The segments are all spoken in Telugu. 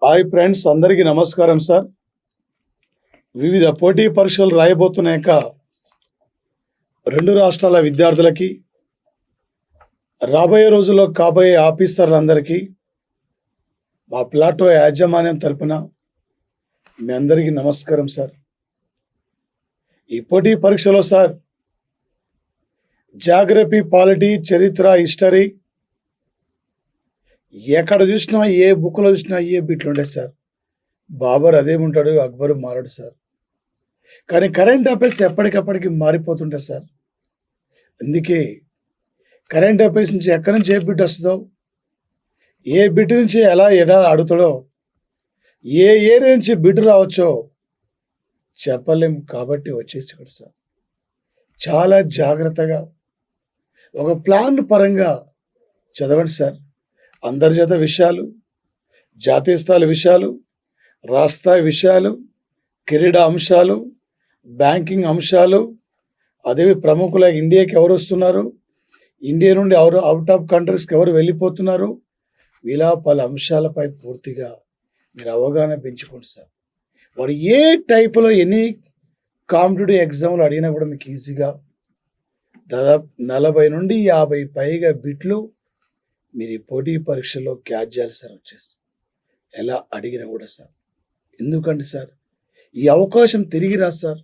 హాయ్ ఫ్రెండ్స్, అందరికీ నమస్కారం సార్. వివిధ పోటీ పరీక్షలు రాయబోతున్నాక రెండు రాష్ట్రాల విద్యార్థులకి, రాబోయే రోజుల్లో కాబోయే ఆఫీసర్లందరికీ మా ప్లాటో యాజమాన్యం తరపున మీ అందరికీ నమస్కారం సార్. ఈ పోటీ పరీక్షలో సార్ జాగ్రఫీ, పాలిటీ, చరిత్ర, హిస్టరీ ఎక్కడ చూసినా, ఏ బుక్లో చూసినా ఏ బిట్లు ఉంటాయి సార్. బాబర్ అదే ఉంటాడు, అక్బర్ మారాడు సార్. కానీ కరెంట్ అఫైర్స్ ఎప్పటికప్పటికి మారిపోతుంటాయి సార్. అందుకే కరెంట్ అఫైర్స్ నుంచి ఎక్కడి నుంచి ఏ బిట్ వస్తుందో, ఏ బిట్ నుంచి ఎలా అడుగుతాడో, ఏ ఏరియా నుంచి బిట్ రావచ్చో చెప్పలేం. కాబట్టి వచ్చేసి ఇక్కడ సార్ చాలా జాగ్రత్తగా ఒక ప్లాన్ పరంగా చదవండి సార్. అంతర్జాతీయ విషయాలు, జాతీయ స్థాయి విషయాలు, రాష్ట్రస్థాయి విషయాలు, క్రీడా అంశాలు, బ్యాంకింగ్ అంశాలు, అదే ప్రముఖుల ఇండియాకి ఎవరు వస్తున్నారు, ఇండియా నుండి ఎవరు అవుట్ ఆఫ్ కంట్రీస్కి ఎవరు వెళ్ళిపోతున్నారు, ఇలా పలు అంశాలపై పూర్తిగా మీరు అవగాహన పెంచుకోండి సార్. వాడు ఏ టైపులో ఎన్ని కాంపిటేటివ్ ఎగ్జామ్లు అడిగినా కూడా మీకు ఈజీగా దాదాపు 40 నుండి 50 పైగా బిట్లు మీరు ఈ పోటీ పరీక్షలో క్యాచ్ చేయాలి సార్. వచ్చేసి ఎలా అడిగినా కూడా సార్. ఎందుకంటే సార్ ఈ అవకాశం తిరిగి రా సార్.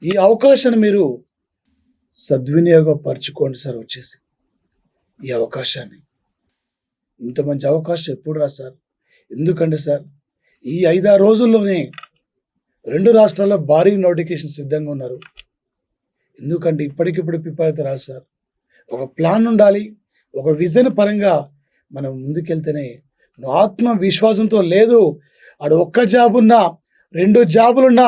ఈ అవకాశాన్ని మీరు సద్వినియోగపరచుకోండి సార్. వచ్చేసి ఈ అవకాశాన్ని, ఇంత మంచి అవకాశం ఎప్పుడు రా సార్. ఎందుకంటే సార్ ఈ 5-6 రోజుల్లోనే రెండు రాష్ట్రాల్లో భారీ నోటిఫికేషన్ సిద్ధంగా ఉన్నారు. ఎందుకంటే ఇప్పటికిప్పుడు ప్రిపేర్ అయితే రాదు సార్. ఒక ప్లాన్ ఉండాలి, ఒక విజన్ పరంగా మనం ముందుకెళ్తేనే. ఆత్మవిశ్వాసంతో లేదు, ఆడు ఒక్క జాబ్ ఉన్నా 2 జాబులున్నా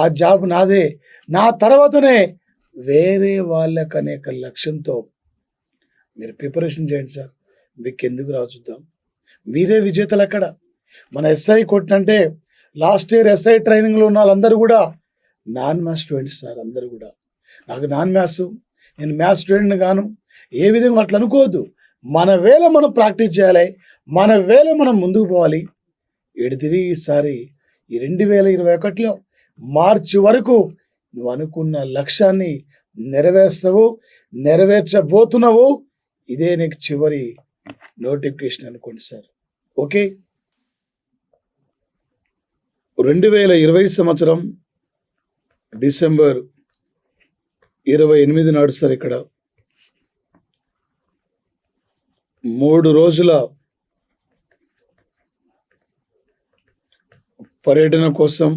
ఆ జాబ్ నాదే, నా తర్వాతనే వేరే వాళ్ళకనే లక్ష్యంతో మీరు ప్రిపరేషన్ చేయండి సార్. మీకు ఎందుకు రావు చూద్దాం. మీరే విజేతలు. అక్కడ మన ఎస్ఐ కొట్టినంటే లాస్ట్ ఇయర్ ఎస్ఐ ట్రైనింగ్లో ఉన్న వాళ్ళందరూ కూడా నాన్ మ్యాథ్స్ స్టూడెంట్స్ సార్. అందరూ కూడా నాకు నాన్ మ్యాథ్స్, నేను మ్యాథ్స్ స్టూడెంట్ గాను, ఏ విధంగా అట్లా అనుకోవద్దు. మన వేళ మనం ప్రాక్టీస్ చేయాలి, మన వేళ మనం ముందుకు పోవాలి. తిరిగి ఈసారి ఈ 2021లో మార్చి వరకు నువ్వు అనుకున్న లక్ష్యాన్ని నెరవేర్స్తావు, నెరవేర్చబోతున్నావు. ఇదే నీకు చివరి నోటిఫికేషన్ అనుకోండి సార్. ఓకే. 2020 సంవత్సరం డిసెంబర్ 28 నాడు సార్ ఇక్కడ 3 రోజుల పర్యటన కోసం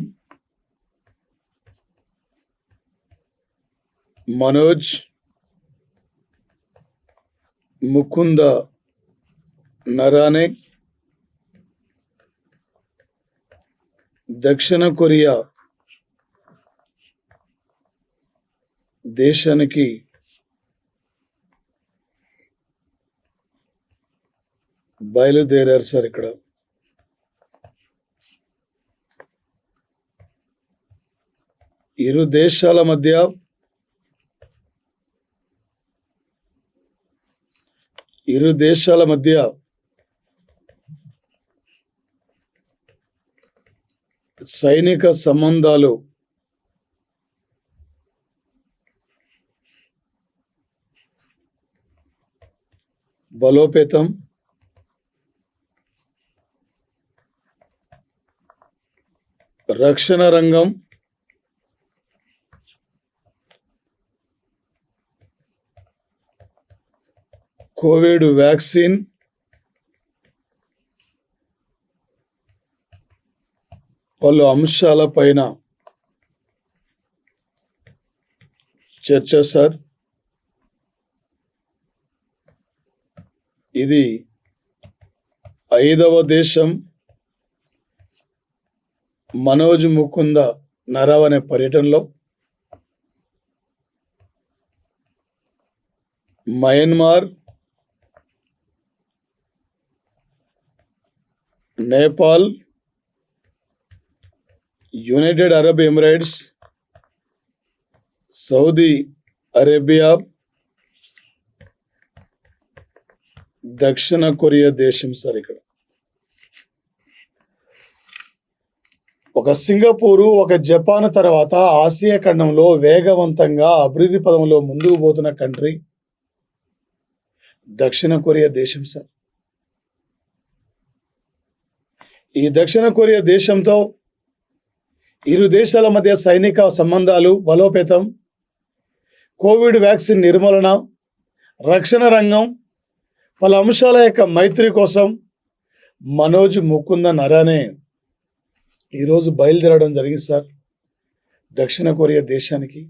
మనోజ్ ముకుంద నరానే దక్షిణ కొరియా దేశానికి బయలుదేరారు సార్. ఇక్కడ ఇరు దేశాల మధ్య సైనిక సంబంధాలు బలోపేతం, రక్షణ రంగం, కోవిడ్ వ్యాక్సిన్, పలు అంశాలపైన చర్చ సార్. ఇది 5వ దేశం మనోజ్ ముకుంద నరావ్ అనే పర్యటనలో Myanmar, Nepal, United Arab Emirates, Saudi Arabia, దక్షిణ కొరియా దేశం సార్. ఇక్కడ ఒక సింగపూరు, ఒక జపాన్ తర్వాత ఆసియా ఖండంలో వేగవంతంగా అభివృద్ధి పదంలో ముందుకు పోతున్న కంట్రీ దక్షిణ కొరియా దేశం సార్. ఈ దక్షిణ కొరియా దేశంతో ఇరు దేశాల మధ్య సైనిక సంబంధాలు బలోపేతం, కోవిడ్ వ్యాక్సిన్ నిర్మూలన, రక్షణ రంగం పలు అంశాల యొక్క మైత్రి కోసం మనోజ్ ముకుంద నరానే ఈరోజు బయలుదేరడం జరిగింది సార్ దక్షిణ కొరియా దేశానికి.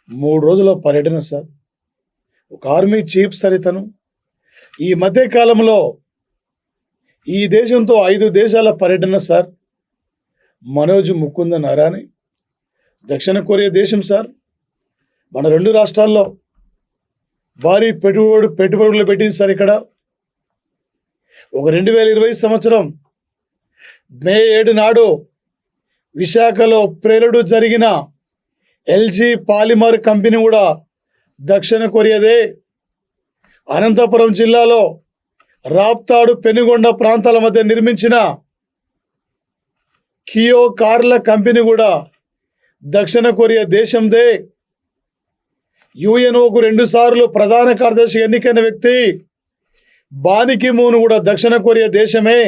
3 రోజుల పర్యటన సార్. ఒక ఆర్మీ చీఫ్ సార్ ఇతను. ఈ మధ్య కాలంలో ఈ దేశంతో 5 దేశాల పర్యటన సార్ మనోజ్ ముకుంద నరానే. దక్షిణ కొరియా దేశం సార్ మన 2 రాష్ట్రాల్లో భారీ పెట్టుబడులు పెట్టింది సార్. ఇక్కడ ఒక 2020 సంవత్సరం మే 7 నాడు విశాఖలో ప్రేరుడు జరిగిన ఎల్జీ పాలిమర్ కంపెనీ కూడా దక్షిణ కొరియాదే. అనంతపురం జిల్లాలో రాప్తాడు, పెనుగొండ ప్రాంతాల మధ్య నిర్మించిన కియో కార్ల కంపెనీ కూడా దక్షిణ కొరియా దేశందే. యుఎన్ఓకు 2 సార్లు ప్రధాన కార్యదర్శి ఎన్నికైన వ్యక్తి బాన్ కి మూన్ కూడా దక్షిణ కొరియా దేశమే.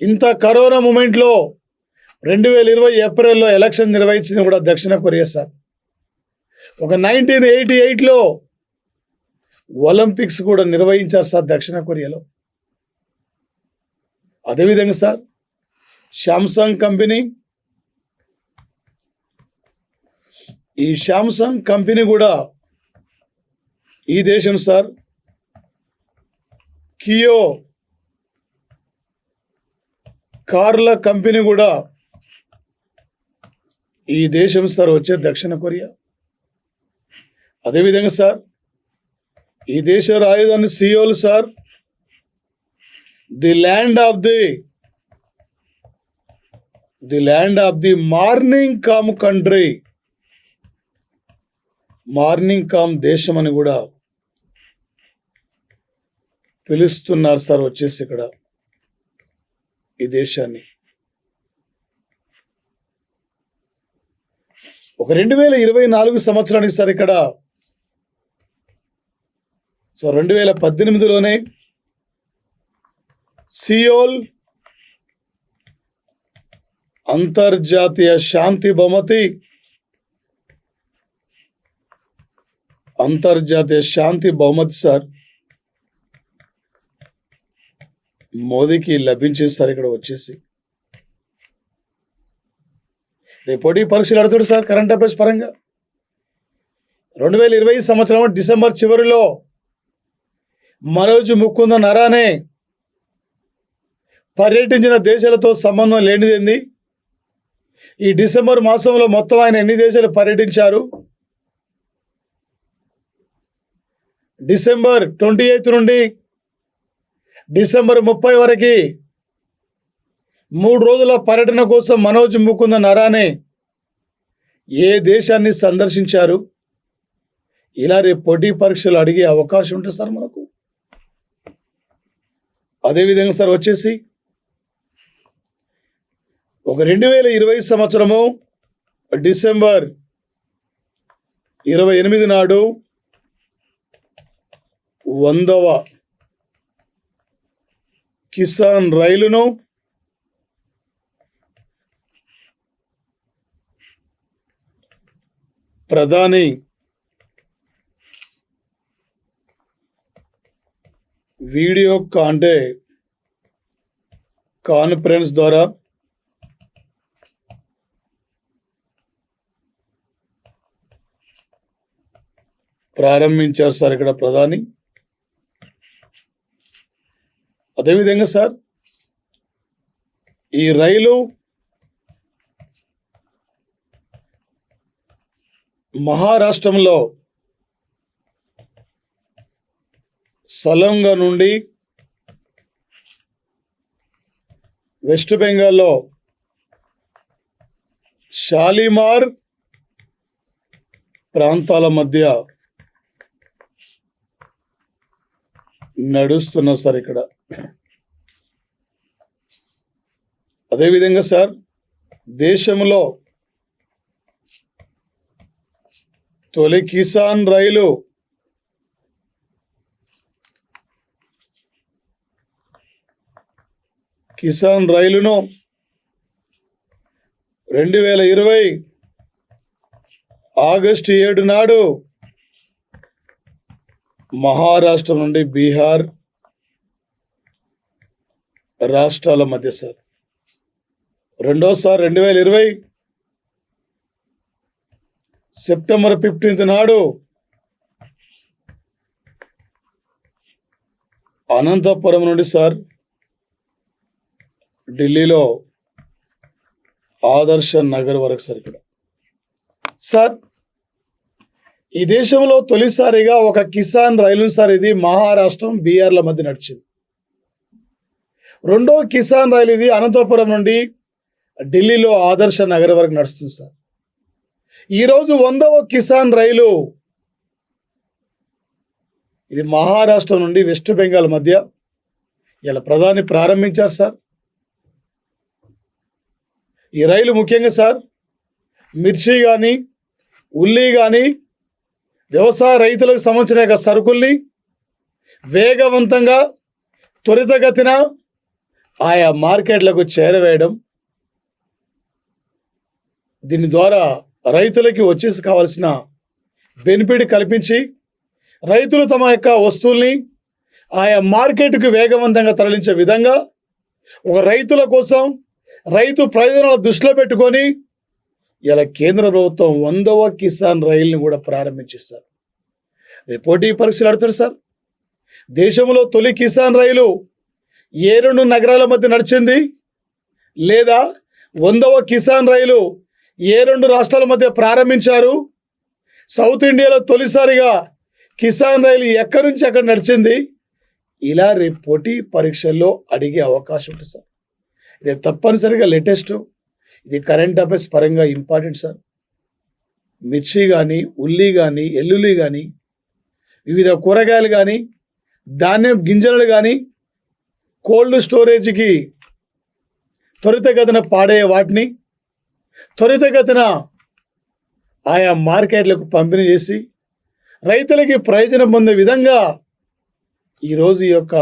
ఇంత కరోనా మూమెంట్లో 2020 ఏప్రిల్లో ఎలక్షన్ నిర్వహించింది కూడా దక్షిణ కొరియా సార్. ఒక 1988లో ఒలింపిక్స్ కూడా నిర్వహించారు సార్ దక్షిణ కొరియాలో. అదేవిధంగా సార్ శాంసంగ్ కంపెనీ, ఈ శాంసంగ్ కంపెనీ కూడా ఈ దేశం సార్. కియో కార్ల కంపెనీ కూడా ఈ దేశం సార్ వచ్చే దక్షిణ కొరియా. అదేవిధంగా సార్ ఈ దేశ రాజధాని Seoul sir. The land of the morning calm country, morning calm దేశం అని కూడా పిలుస్తున్నారు సార్ వచ్చేసి ఇక్కడ ఈ దేశాన్ని. ఒక 2024 సంవత్సరానికి సార్ ఇక్కడ సో 2018లోనే సియోల్ అంతర్జాతీయ శాంతి బహుమతి సార్ మోదీకి లభించేది సార్ ఇక్కడ వచ్చేసి. రేపోటీ పరీక్షలు అడుగుతాడు సార్ కరెంట్ అఫైర్స్ పరంగా. 2020 సంవత్సరం డిసెంబర్ చివరిలో మనోజ్ ముకుంద నరానే పర్యటించిన దేశాలతో సంబంధం లేనిదేంది? ఈ డిసెంబర్ మాసంలో మొత్తం ఆయన ఎన్ని దేశాలు పర్యటించారు? డిసెంబర్ 28 నుండి డిసెంబర్ 30 వరకు 3 రోజుల పర్యటన కోసం మనోజ్ ముకుంద నరానే ఏ దేశాన్ని సందర్శించారు? ఇలా రేపు పోటీ పరీక్షలు అడిగే అవకాశం ఉంటుంది సార్ మనకు. అదేవిధంగా సార్ వచ్చేసి ఒక 2020 సంవత్సరము డిసెంబర్ 28 నాడు 100వ కిసాన్ రైలును ప్రధాని వీడియో కాన్ఫరెన్స్ ద్వారా ప్రారంభించారు సార్ ఇక్కడ ప్రధాని. అదేవిధంగా సార్ ఈ రైలు మహారాష్ట్రంలో సలంగ నుండి వెస్ట్ బెంగాల్లో షాలిమార్ ప్రాంతాల మధ్య నడుస్తున్నా సార్ ఇక్కడ. అదేవిధంగా సార్, దేశంలో తొలి కిసాన్ రైలు రైలును 2020 ఆగస్టు 7 నాడు మహారాష్ట్ర నుండి బీహార్ రాష్ట్రాల మధ్య సార్. రెండోసారి 2020 సెప్టెంబర్ 15 నాడు అనంతపురం నుండి సార్ ఢిల్లీలో ఆదర్శ నగర్ వరకు సార్. ఇక్కడ సార్, ఈ దేశంలో తొలిసారిగా ఒక కిసాన్ రైలు సార్, ఇది మహారాష్ట్రం బీహార్ల మధ్య నడిచింది. రెండో కిసాన్ రైలు ఇది అనంతపురం నుండి ఢిల్లీలో ఆదర్శ నగర్ వరకు నడుస్తుంది సార్. ఈరోజు 100వ కిసాన్ రైలు ఇది మహారాష్ట్ర నుండి వెస్ట్ బెంగాల్ మధ్య ఇలా ప్రధాని ప్రారంభించారు సార్. ఈ రైలు ముఖ్యంగా సార్ మిర్చి కానీ ఉల్లి కానీ వ్యవసాయ రైతులకు సంబంధించిన యొక్క సరుకుల్ని వేగవంతంగా త్వరితగతిన ఆయా మార్కెట్లకు చేరవేయడం, దీని ద్వారా రైతులకి వచ్చేసి కావాల్సిన బెనిఫిట్ కల్పించి రైతులు తమ యొక్క వస్తువుల్ని ఆయా మార్కెట్కు వేగవంతంగా తరలించే విధంగా ఒక రైతుల కోసం రైతు ప్రయోజనాలు దృష్టిలో పెట్టుకొని ఇలా కేంద్ర ప్రభుత్వం 100వ కిసాన్ రైలుని కూడా ప్రారంభించేస్తారు. రేపు పోటీ పరీక్షలు ఆడుతాడు సార్. దేశంలో తొలి కిసాన్ రైలు ఏ 2 నగరాల మధ్య నడిచింది, లేదా 100వ కిసాన్ రైలు ఏ 2 రాష్ట్రాల మధ్య ప్రారంభించారు, సౌత్ ఇండియాలో తొలిసారిగా కిసాన్ రైలు ఎక్కడి నుంచి ఎక్కడ నడిచింది, ఇలా రేపు పోటీ పరీక్షల్లో అడిగే అవకాశం ఉంటుంది సార్. రేపు తప్పనిసరిగా లేటెస్ట్, ఇది కరెంట్ అఫైర్స్ పరంగా ఇంపార్టెంట్ సార్. మిర్చి కానీ ఉల్లి కానీ ఎల్లుల్లి కానీ వివిధ కూరగాయలు కానీ ధాన్యం గింజలు కానీ కోల్డ్ స్టోరేజ్కి త్వరితగతిన పాడే వాటిని త్వరితగతిన ఆయా మార్కెట్లకు పంపిణీ చేసి రైతులకి ప్రయోజనం పొందే విధంగా ఈరోజు ఈ యొక్క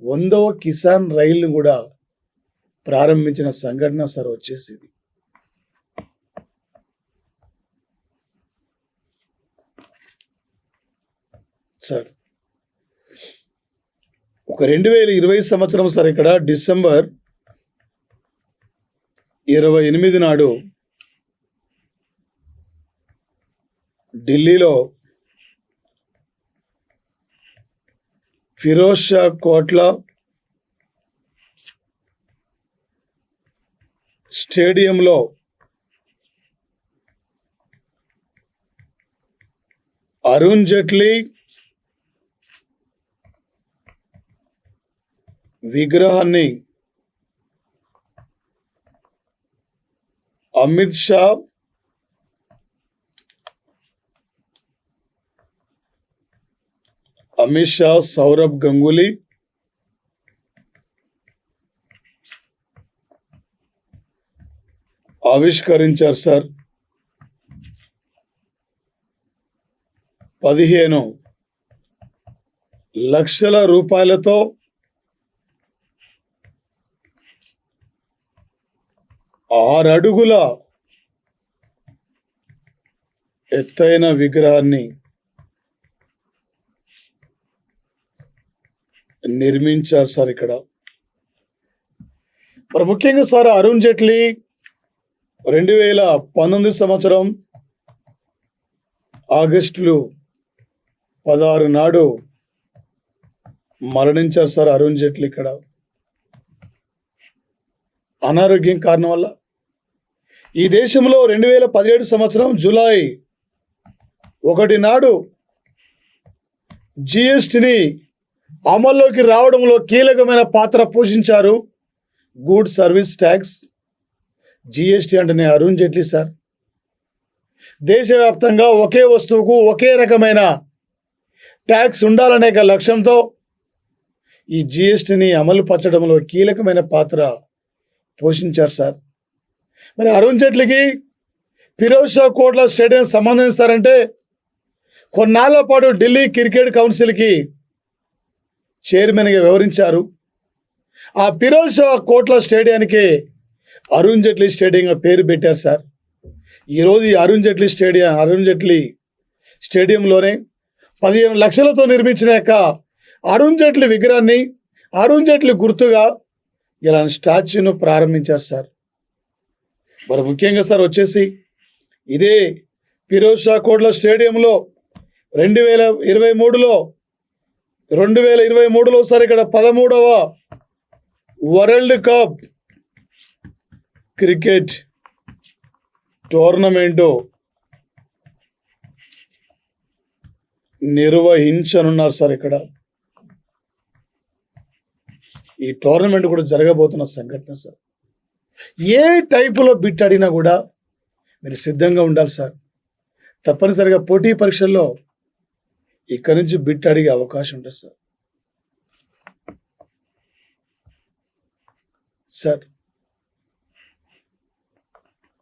100వ కిసాన్ రైలును కూడా ప్రారంభించిన సంఘటన సార్ వచ్చేసింది. సార్ ఒక 2020 సంవత్సరం సార్, ఇక్కడ డిసెంబర్ 28 నాడు ఢిల్లీలో ఫిరోజ్ షా కోట్లా స్టేడియంలో అరుణ్ జైట్లీ విగ్రహాన్ని అమిత్ షా, సౌరభ్ గంగూలీ, ఆవిష్కరించారు సార్. 15 లక్షల రూపాయలతో 6 అడుగుల ఎత్తైన విగ్రహాన్ని నిర్మించారు సార్. ఇక్కడ మరి ముఖ్యంగా సార్ అరుణ్ జైట్లీ 2019 సంవత్సరం ఆగస్టు 16 నాడు మరణించారు సార్ అరుణ్ జైట్లీ. ఇక్కడ అనారోగ్యం కారణం వల్ల ఈ దేశంలో 2017 సంవత్సరం జూలై 1 నాడు జిఎస్టిని అమల్లోకి రావడంలో కీలకమైన పాత్ర పోషించారు. గుడ్ సర్వీస్ ట్యాక్స్, జిఎస్టి అంటేనే అరుణ్ జైట్లీ సార్. దేశవ్యాప్తంగా ఒకే వస్తువుకు ఒకే రకమైన ట్యాక్స్ ఉండాలనే లక్ష్యంతో ఈ జిఎస్టిని అమలు పరచడంలో కీలకమైన పాత్ర పోషించారు సార్. మరి అరుణ్ జైట్లీకి ఫిరోజ్ షా కోట్లా స్టేడియం సంబంధిస్తారంటే కొన్నాళ్ల పాటు ఢిల్లీ క్రికెట్ కౌన్సిల్కి చైర్మన్గా వ్యవహరించారు. ఆ ఫిరోజ్ షా కోట్లా స్టేడియానికి అరుణ్ జైట్లీ స్టేడియంగా పేరు పెట్టారు సార్. ఈరోజు ఈ అరుణ్ జైట్లీ స్టేడియంలోనే 15 లక్షలతో నిర్మించిన యొక్క అరుణ్ జైట్లీ విగ్రహాన్ని, అరుణ్ జైట్లీ గుర్తుగా ఇలాంటి స్టాచ్యూను ప్రారంభించారు సార్. మరి ముఖ్యంగా సార్ వచ్చేసి ఇదే ఫిరోజ్ షా కోట్లా స్టేడియంలో 2023లో సార్ ఇక్కడ 13వ వరల్డ్ కప్ క్రికెట్ టోర్నమెంటు నిర్వహించనున్నారు సార్. ఇక్కడ ఈ టోర్నమెంట్ కూడా జరగబోతున్న సంఘటన సార్. ఏ టైపులో బిట్ అడిగినా కూడా మీరు సిద్ధంగా ఉండాలి సార్. తప్పనిసరిగా పోటీ పరీక్షల్లో ఇక్కడి నుంచి బిట్ అడిగే అవకాశం ఉంటుంది సార్. సార్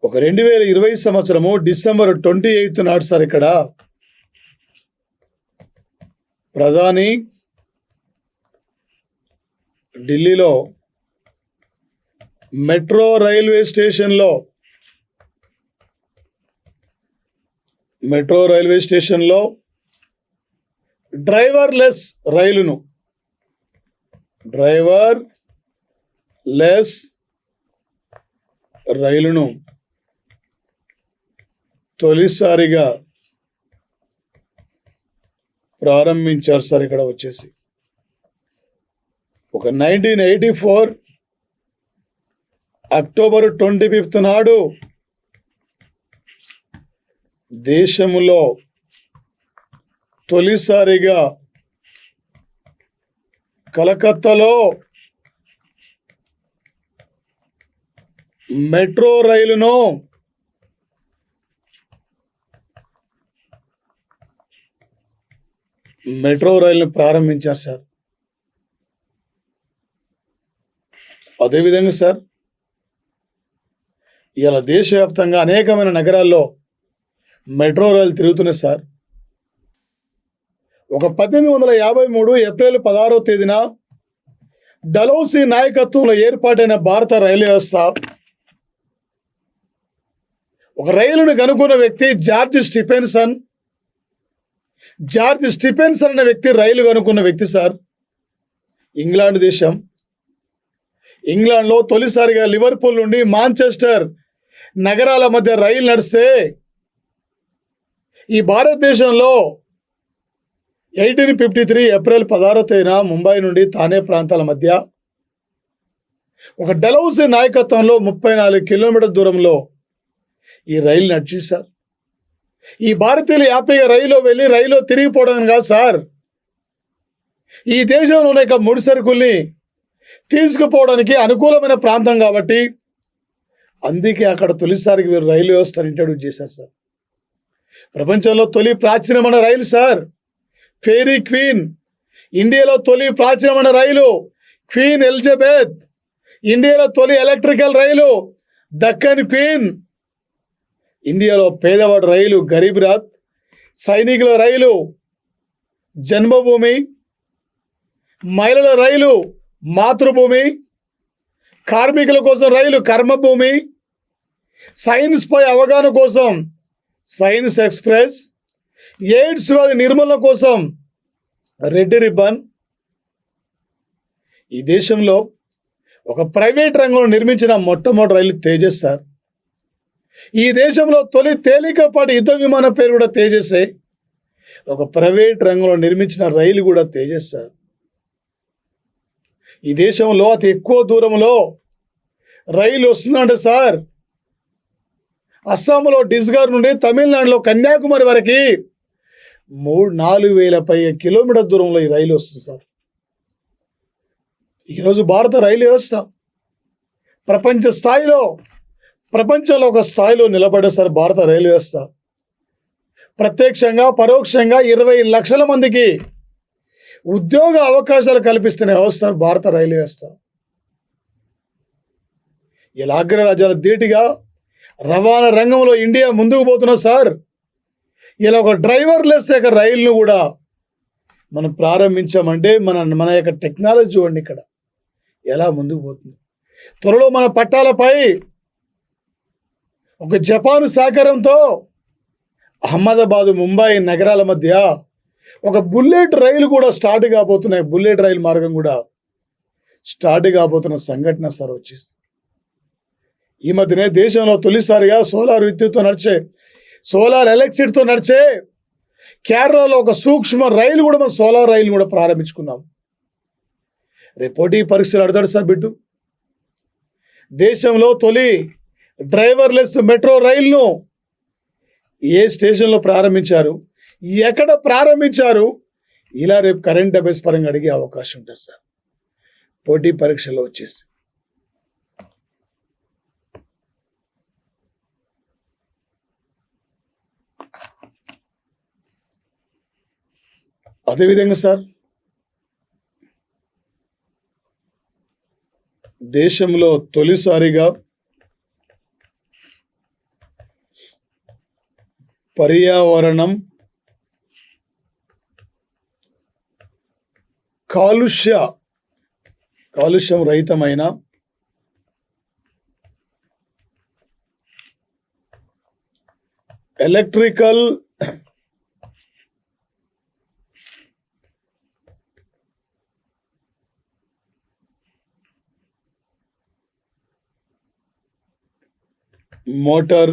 ఒక 2020 సంవత్సరము డిసెంబర్ 28 నాడు సార్ ఇక్కడ ప్రధాని ఢిల్లీలో మెట్రో రైల్వే స్టేషన్లో డ్రైవర్లెస్ రైలును తొలిసారిగా ప్రారంభించారు సార్. ఇక్కడ వచ్చేసి ఒక 1984 అక్టోబర్ 25 నాడు దేశంలో తొలిసారిగా కలకత్తాలో మెట్రో రైలును ప్రారంభించారు సార్. అదేవిధంగా సార్ ఇలా దేశవ్యాప్తంగా అనేకమైన నగరాల్లో మెట్రో రైలు తిరుగుతున్నాయి సార్. ఒక 1853 ఏప్రిల్ 16వ తేదీన డలౌసీ నాయకత్వంలో ఏర్పాటైన భారత రైలు వ్యవస్థ ఒక రైలును కనుక్కున్న వ్యక్తి జార్జ్ స్టిఫెన్సన్ అనే వ్యక్తి రైలు కనుక్కున్న వ్యక్తి సార్. ఇంగ్లాండ్ దేశం, ఇంగ్లాండ్లో తొలిసారిగా లివర్పూల్ నుండి మాంచెస్టర్ నగరాల మధ్య రైలు నడిస్తే ఈ భారతదేశంలో 1853 ఏప్రిల్ 16వ తేదీన ముంబై నుండి థానే ప్రాంతాల మధ్య ఒక డలౌసీ నాయకత్వంలో 34 కిలోమీటర్ల దూరంలో ఈ రైలు నడిచి సార్. ఈ భారతీయులు హ్యాపీగా రైల్లో వెళ్ళి రైల్లో తిరిగిపోవడం కాదు సార్, ఈ దేశంలో ఉన్న ముడి సరుకుల్ని తీసుకుపోవడానికి అనుకూలమైన ప్రాంతం కాబట్టి అందుకే అక్కడ తొలిసారికి వీరు రైలు వ్యవస్థను ఇంట్రడ్యూస్ చేశారు సార్. ప్రపంచంలో తొలి ప్రాచీనమైన రైలు సార్ ఫెయిరీ క్వీన్. ఇండియాలో తొలి ప్రాచీనమైన రైలు క్వీన్ ఎలిజబెత్. ఇండియాలో తొలి ఎలక్ట్రికల్ రైలు దక్కన్ క్వీన్. ఇండియాలో పేదవాడు రైలు గరీబ్ రాత్. సైనికుల రైలు జన్మభూమి. మహిళల రైలు మాతృభూమి. కార్మికుల కోసం రైలు కర్మభూమి. సైన్స్ పై అవగాహన కోసం సైన్స్ ఎక్స్ప్రెస్. ఎయిడ్స్ వ్యాధి నిర్మూలన కోసం రెడ్ రిబ్బన్. ఈ దేశంలో ఒక ప్రైవేట్ రంగంలో నిర్మించిన మొట్టమొదటి రైలు తేజస్ సార్. ఈ దేశంలో తొలి తేలికపాటి యుద్ధ విమానం పేరు కూడా తేజస్సే. ఒక ప్రైవేట్ రంగంలో నిర్మించిన రైలు కూడా తేజస్ సార్. ఈ దేశంలో అతి ఎక్కువ దూరంలో రైలు వస్తుందంటే సార్ అస్సాంలో డిస్గర్ నుండి తమిళనాడులో కన్యాకుమారి వరకు 4,000 పైగా కిలోమీటర్ దూరంలో ఈ రైలు వస్తుంది సార్. ఈరోజు భారత రైలు వ్యవస్థ ప్రపంచంలో ఒక స్థాయిలో నిలబడే సార్ భారత రైలు వ్యవస్థ. ప్రత్యక్షంగా పరోక్షంగా 20 లక్షల మందికి ఉద్యోగ అవకాశాలు కల్పిస్తున్న వ్యవస్థ భారత రైలు వ్యవస్థ. ఇలా అగ్రరాజ్యాల ధీటుగా రవాణా రంగంలో ఇండియా ముందుకు పోతున్నా సార్. ఇలా ఒక డ్రైవర్లెస్ యొక్క రైలును కూడా మనం ప్రారంభించామంటే మన యొక్క టెక్నాలజీ చూడండి ఇక్కడ ఎలా ముందుకు పోతుంది. త్వరలో మన పట్టాలపై ఒక జపాన్ సహకారంతో అహ్మదాబాద్, ముంబై నగరాల మధ్య ఒక బుల్లెట్ రైలు కూడా స్టార్ట్ కాబోతున్నాయి. బుల్లెట్ రైలు మార్గం కూడా స్టార్ట్ కాబోతున్న సంఘటన సార్ వచ్చేసి ఈ మధ్యనే దేశంలో తొలిసారిగా సోలార్ విద్యుత్తో నడిచే, సోలార్ ఎలక్ట్రిసిటీతో నడిచే కేరళలో ఒక సూక్ష్మ రైలు కూడా మనం సోలార్ రైలు కూడా ప్రారంభించుకున్నాం. రేపు పోటీ పరీక్షలు అడతాడు సార్ బిడ్డు. దేశంలో తొలి డ్రైవర్లెస్ మెట్రో రైలును ఏ స్టేషన్లో ప్రారంభించారు, ఎక్కడ ప్రారంభించారు, ఇలా రేపు కరెంట్ అఫైర్స్ పరంగా అడిగే అవకాశం ఉంటుంది సార్ పోటీ పరీక్షలో వచ్చేసి. అదేవిధంగా సార్ దేశంలో తొలిసారిగా పర్యావరణం కాలుష్యం రహితమైన ఎలక్ట్రికల్ మోటార్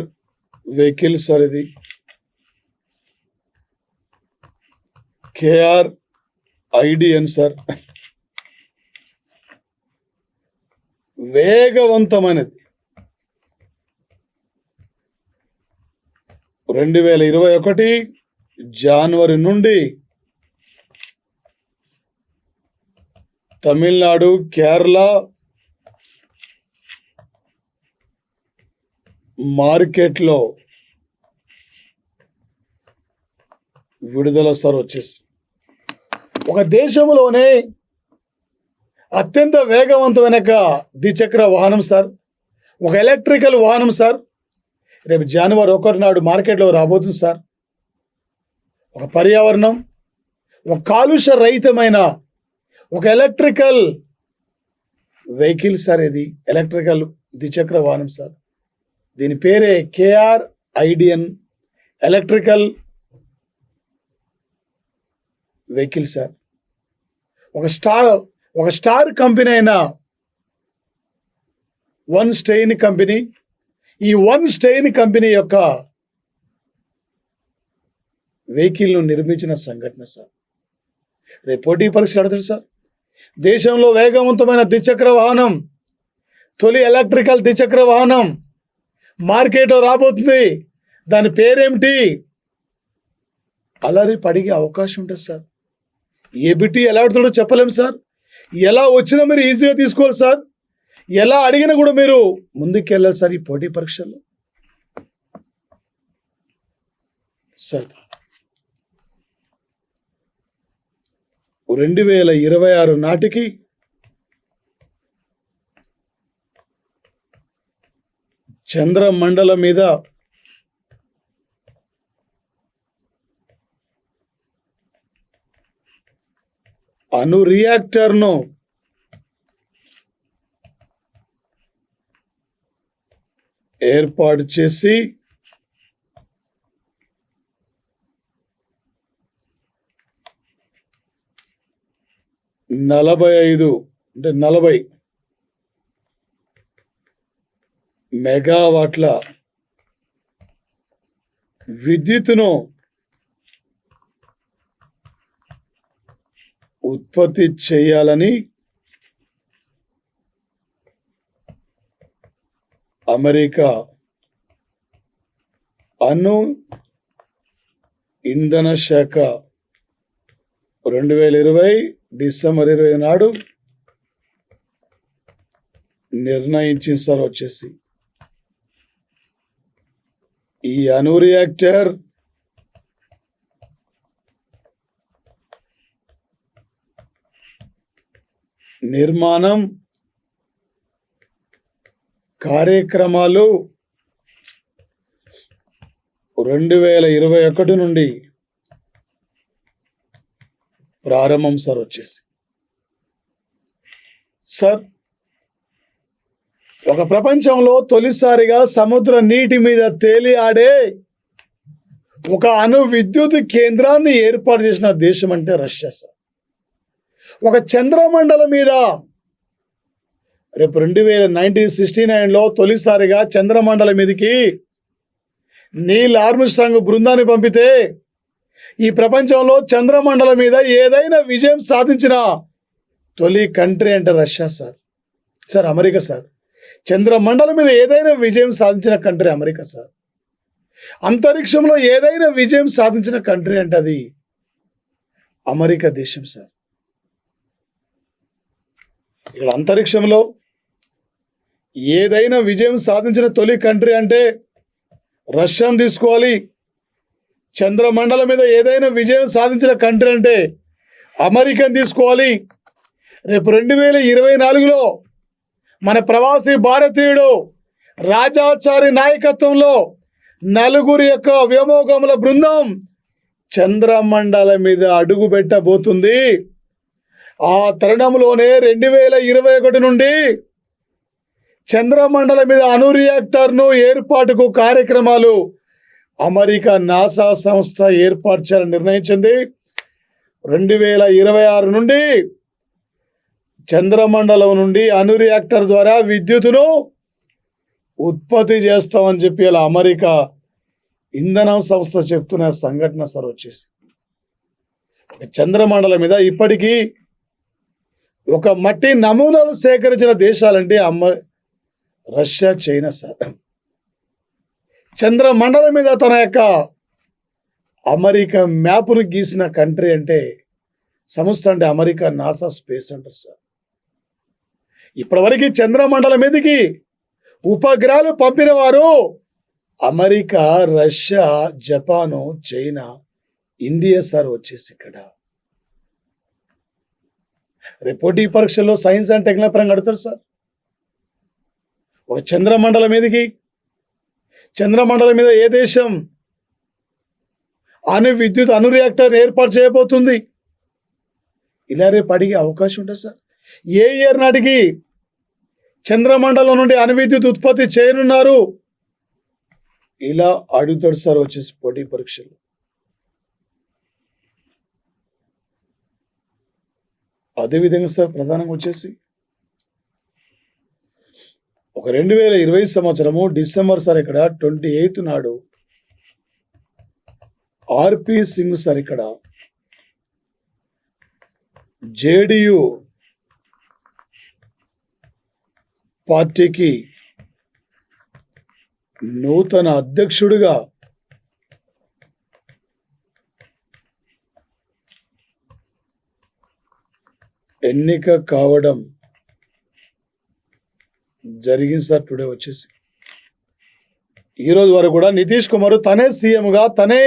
వెహికల్ సార్ ఇది KRIDN సార్. వేగవంతమైనది 2021 జనవరి నుండి తమిళనాడు, కేరళ మార్కెట్లో విడుదల సార్ వచ్చేసి ఒక దేశంలోనే అత్యంత వేగవంతమైన ద్విచక్ర వాహనం సార్, ఒక ఎలక్ట్రికల్ వాహనం సార్. రేపు జనవరి 1 నాడు మార్కెట్లో రాబోతుంది సార్. ఒక పర్యావరణం, ఒక కాలుష్య రహితమైన ఒక ఎలక్ట్రికల్ వెహికల్ సార్. ఇది ఎలక్ట్రికల్ ద్విచక్ర వాహనం సార్. దీని పేరే KRIDN ఎలక్ట్రికల్ వెహికల్ సార్. ఒక స్టార్ కంపెనీ అయిన వన్ స్టెయిన్ కంపెనీ, ఈ వన్ స్టెయిన్ కంపెనీ యొక్క వెహికల్ను నిర్మించిన సంఘటన సార్. రేపు పోటీ పరీక్షలు అడుగుతారు సార్. దేశంలో వేగవంతమైన ద్విచక్ర వాహనం, తొలి ఎలక్ట్రికల్ ద్విచక్ర వాహనం మార్కెట్లో రాబోతుంది. దాని పేరేమిటి అలా రేపు అడిగే అవకాశం ఉంటుంది సార్. ఏ బిట్టి ఎలా అడుగుతాడో చెప్పలేం సార్. ఎలా వచ్చినా మీరు ఈజీగా తీసుకోవాలి సార్. ఎలా అడిగినా కూడా మీరు ముందుకు వెళ్ళాలి సార్ ఈ పోటీ పరీక్షల్లో సార్. 2026 నాటికి చంద్రమండలం మీద అణు రియాక్టర్ను ఏర్పాటు చేసి అంటే 40 మెగావాట్ల విద్యుత్తును ఉత్పత్తి చేయాలని అమెరికా అణు ఇంధన శాఖ 2020 డిసెంబర్ 20 నాడు నిర్ణయించింది సార్. వచ్చేసి ఈ అణు రియాక్టర్ నిర్మాణం కార్యక్రమాలు 2021 నుండి ప్రారంభం సార్ వచ్చేసి. సార్, ఒక ప్రపంచంలో తొలిసారిగా సముద్ర నీటి మీద తేలి ఆడే ఒక అణు విద్యుత్ కేంద్రాన్ని ఏర్పాటు చేసిన దేశం అంటే రష్యా సార్. ఒక చంద్రమండలం మీద రేపు 1969లో తొలిసారిగా చంద్రమండలం మీదకి నీల్ ఆర్మ్స్ట్రాంగ్ బృందాన్ని పంపితే ఈ ప్రపంచంలో చంద్రమండలం మీద ఏదైనా విజయం సాధించిన తొలి కంట్రీ అంటే Russia sir. Sir, America sir. చంద్రమండలం మీద ఏదైనా విజయం సాధించిన కంట్రీ అమెరికా సార్. అంతరిక్షంలో ఏదైనా విజయం సాధించిన కంట్రీ అంటే అది అమెరికా దేశం సార్. ఇక్కడ అంతరిక్షంలో ఏదైనా విజయం సాధించిన తొలి కంట్రీ అంటే రష్యాను తీసుకోవాలి. చంద్రమండలం మీద ఏదైనా విజయం సాధించిన కంట్రీ అంటే అమెరికాను తీసుకోవాలి. రేపు 2024లో మన ప్రవాసీ భారతీయుడు రాజాచారి నాయకత్వంలో 4 యొక్క వ్యోమగాముల బృందం చంద్రమండలం మీద అడుగు పెట్టబోతుంది. ఆ తరుణంలోనే 2021 నుండి చంద్రమండలం మీద అణు రియాక్టర్ను ఏర్పాటుకు కార్యక్రమాలు అమెరికా నాసా సంస్థ ఏర్పాటు చేయాలని నిర్ణయించింది. 2026 నుండి చంద్రమండలం నుండి అణు రియాక్టర్ ద్వారా విద్యుత్తును ఉత్పత్తి చేస్తామని చెప్పి అలా అమెరికా ఇంధనం సంస్థ చెప్తున్న సంఘటన సార్ వచ్చేసి. చంద్రమండలం మీద ఇప్పటికీ ఒక మట్టి నమూనాలు సేకరించిన దేశాలంటే రష్యా, చైనా సార్. చంద్రమండలం మీద తన యొక్క అమెరికా మ్యాప్ను గీసిన కంట్రీ అంటే సంస్థ అంటే America NASA space centre sir. ఇప్పటివరకు చంద్రమండలం మీదకి ఉపగ్రహాలు పంపిన వారు America, Russia, Japan, China, India sir వచ్చేసి. ఇక్కడ రేపు పోటీ పరీక్షల్లో సైన్స్ అండ్ టెక్నాలజీ పరంగా అడుగుతారు సార్. ఒక చంద్రమండలం మీదకి, చంద్రమండలం మీద ఏ దేశం అణు రియాక్టర్ ఏర్పాటు చేయబోతుంది? ఇలా రేపు అడిగే అవకాశం ఉంటుంది సార్. ఏ ఇయర్ నాటికి చంద్రమండలం నుండి అణు విద్యుత్ ఉత్పత్తి చేయనున్నారు? ఇలా అడుగుతాడు సార్ వచ్చేసి పోటీ పరీక్షలు. అదేవిధంగా సార్ ప్రధానంగా వచ్చేసి ఒక 2020 సంవత్సరము డిసెంబర్ సార్ ఇక్కడ 28 నాడు ఆర్పి సింగ్ సార్ ఇక్కడ జేడియు పార్టీకి నూతన అధ్యక్షుడిగా ఎన్నిక కావడం జరిగింది సార్. టుడే వచ్చేసి ఈరోజు వరకు కూడా నితీష్ కుమార్ తనే సీఎంగా, తనే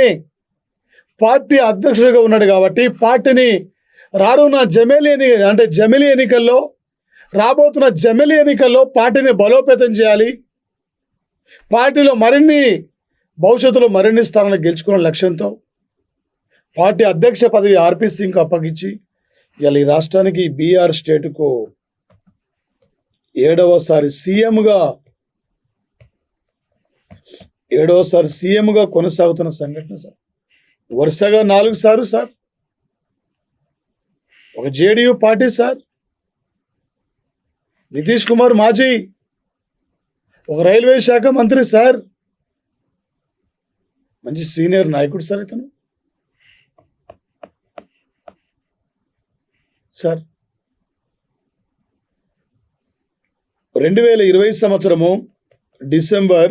పార్టీ అధ్యక్షుడిగా ఉన్నాడు కాబట్టి పార్టీని రానున్న జమిలీ ఎన్నికల్లో రాబోతున్న జమిలీ ఎన్నికల్లో పార్టీని బలోపేతం చేయాలి. పార్టీలో భవిష్యత్తులో మరిన్ని స్థానాలు గెలుచుకునే లక్ష్యంతో పార్టీ అధ్యక్ష పదవి ఆర్పి సింగ్ అప్పగించి ఇలా ఈ రాష్ట్రానికి బీహార్ స్టేట్కు 7వసారి సీఎంగా కొనసాగుతున్న సంఘటన సార్. వరుసగా 4 సార్లు సార్. ఒక JDU party sir. Nitish Kumar మాజీ ఒక రైల్వే శాఖ మంత్రి సార్. మంచి సీనియర్ నాయకుడు సార్ ఇతను సార్. 2020 సంవత్సరము డిసెంబర్